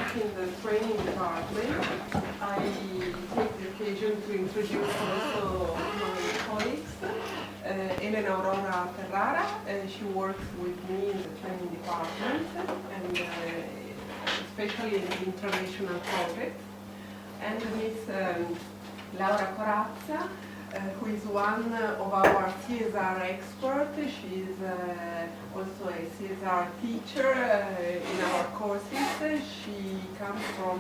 work in the training department. I take the occasion to introduce also my colleagues. Elena Aurora Ferrara, she works with me in the training department and especially in the international projects. And Miss Laura Corazza, who is one of our CSR experts. She is also a CSR teacher in our courses. She comes from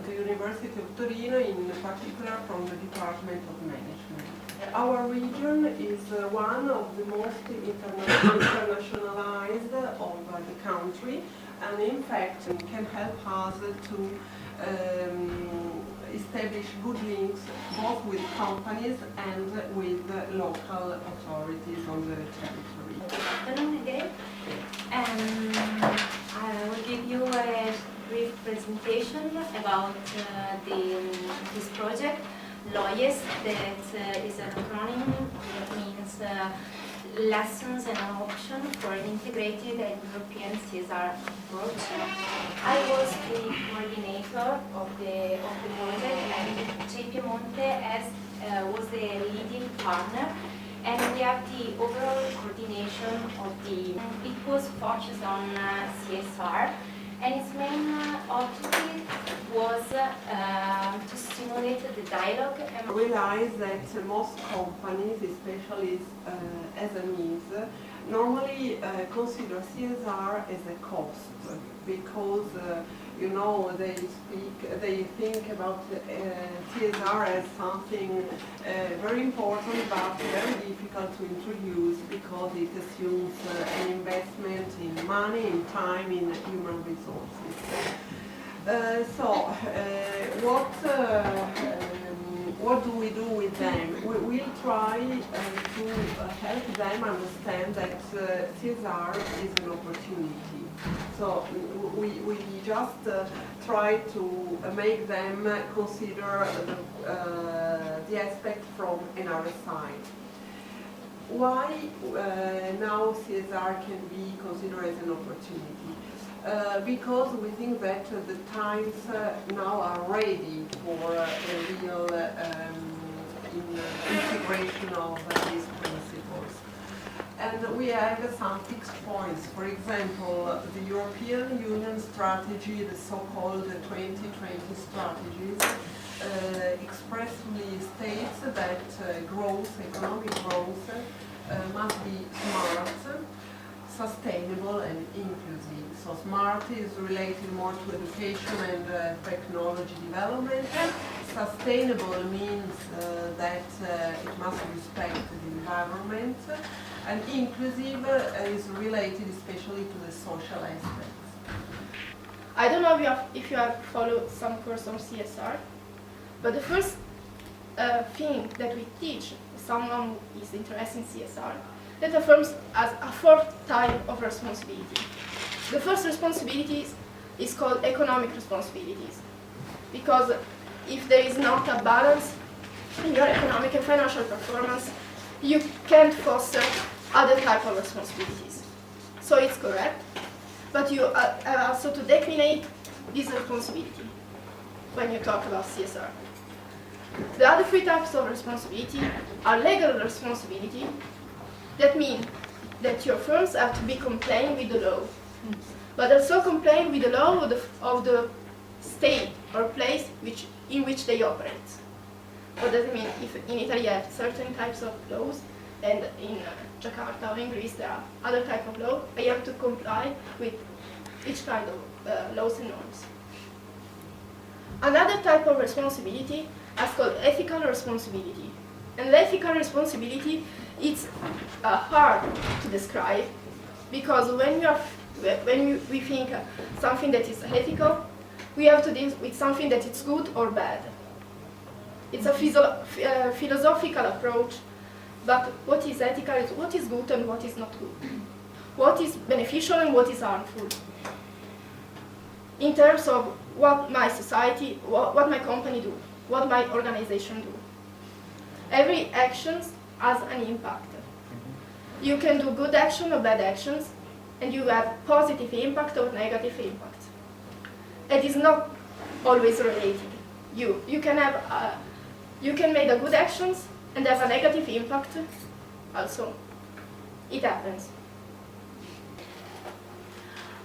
the University of Torino, in particular from the Department of Management. Our region is one of the most internationalized of the country, and in fact can help us to establish good links both with companies and with local authorities on the territory. Good afternoon again. I will give you a brief presentation about this project, LOIES, that is an acronym that means Lessons and Option for an Integrated and European CSR Approach. I was the coordinator of the project, and CEIPiemonte was the leading partner, and we have the overall coordination of it was focused on CSR, and its main objective was to stimulate the dialogue. I realize that most companies, especially SMEs, normally consider CSR as a cost because you know they think about CSR as something very important but very difficult to introduce because it assumes an investment in money, in time, in human resources. What do we do with them? We'll try to help them understand that CSR is an opportunity. So we just try to make them consider the aspect from another side. Why now CSR can be considered as an opportunity? Because we think that the times now are ready for a real integration of these principles. And we have some fixed points. For example, the European Union strategy, the so-called 2020 strategies, expressly states that economic growth, must be smart, sustainable and inclusive. So smart is related more to education and technology development. Sustainable means that it must respect the environment. And inclusive is related especially to the social aspects. I don't know if you have followed some course on CSR, but the first thing that we teach someone who is interested in CSR that affirms as a fourth type of responsibility. The first responsibility is called economic responsibilities, because if there is not a balance in your economic and financial performance, you can't foster other type of responsibilities. So it's correct, but you have also to decline this responsibility when you talk about CSR. The other three types of responsibility are legal responsibility. That means that your firms have to be complying with the law, but also complying with the law of the state or place in which they operate. What does it mean? If in Italy you have certain types of laws, and in Jakarta or in Greece there are other types of law, you have to comply with each kind of laws and norms. Another type of responsibility is called ethical responsibility. And ethical responsibility is hard to describe, because when we think something that is ethical, we have to deal with something that is good or bad. It's a philosophical approach, but what is ethical is what is good and what is not good. What is beneficial and what is harmful. In terms of what my society, what my company do, what my organization do. Every action has an impact. You can do good action or bad actions, and you have positive impact or negative impact. it is not always related. You can have you can make a good actions and have a negative impact. Also, it happens.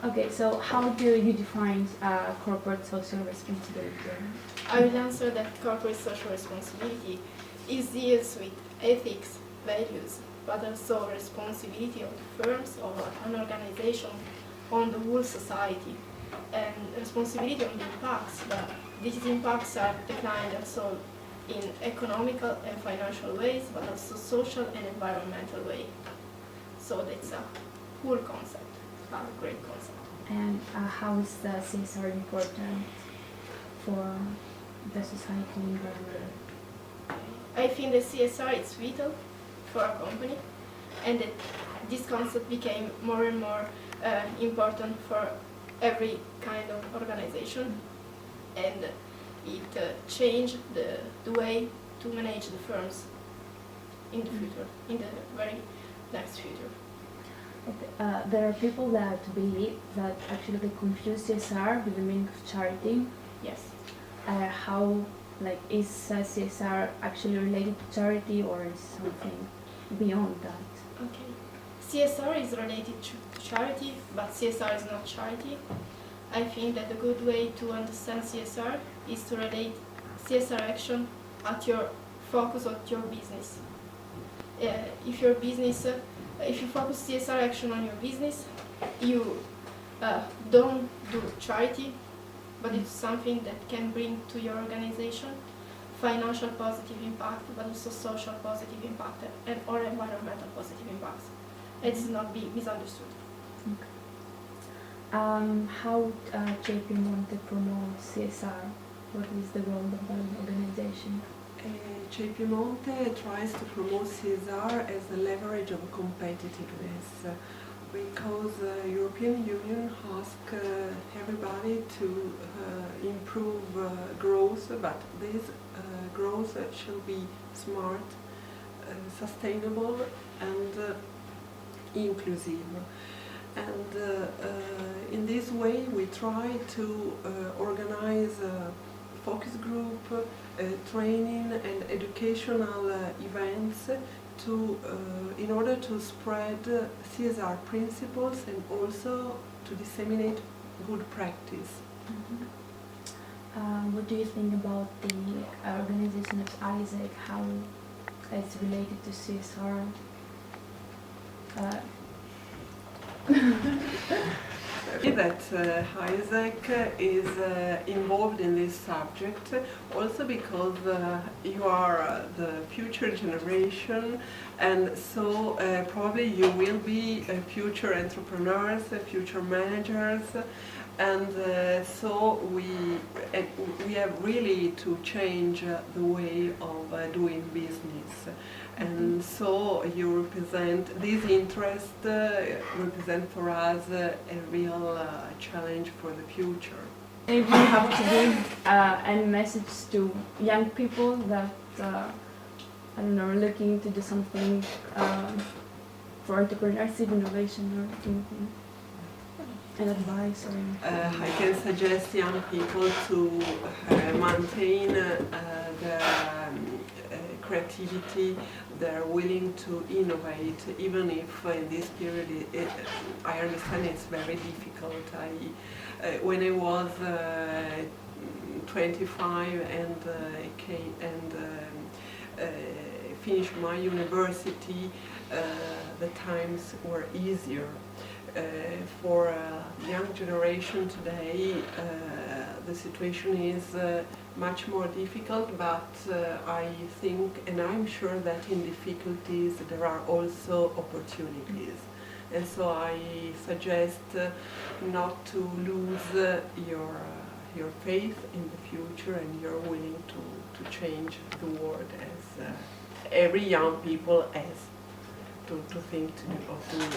Okay, so how do you define corporate social responsibility? I will answer that corporate social responsibility is deals with ethics, values, but also responsibility of the firms or an organization on the whole society, and responsibility on the impacts. But these impacts are declined also in economical and financial ways, but also social and environmental way. So that's a whole concept, a great concept. And how is the CSR important for the society in general? I think the CSR is vital for a company, and that this concept became more and more important for every kind of organization, and it changed the way to manage the firms in the future, in the very next future. Okay. There are people that believe that actually they confuse CSR with the meaning of charity. Yes. How, like, is CSR actually related to charity or is something beyond that? Okay. CSR is related to charity, but CSR is not charity. I think that a good way to understand CSR is to relate CSR action at your focus on your business. If your business, if you focus CSR action on your business, you don't do charity, but it's something that can bring to your organization financial positive impact, but also social positive impact and or environmental positive impacts. It's not be misunderstood. Okay. How CEIPiemonte promotes CSR? What is the role of the organization? CEIPiemonte tries to promote CSR as a leverage of competitiveness, because the European Union asks everybody to improve growth, but this growth should be smart, sustainable and inclusive. And in this way we try to organize focus group, training and educational events to, in order to spread CSR principles and also to disseminate good practice. Mm-hmm. What do you think about the organization of AIESEC, how it's related to CSR? That AIESEC is involved in this subject also because you are the future generation, and so probably you will be future entrepreneurs, future managers, and so we have really to change the way of doing business. And so you represent, this interest represent for us a real challenge for the future. If you have to give any message to young people that, I don't know, are looking to do something for entrepreneurship, innovation or anything, an advice or anything? I can suggest young people to maintain their creativity. They're willing to innovate, even if in this period I understand it's very difficult. When I was 25 and finished my university, the times were easier. For young generation today, the situation is much more difficult, but I think, and I'm sure that in difficulties there are also opportunities. And so I suggest not to lose your faith in the future, and you're willing to change the world as every young people has to think to do.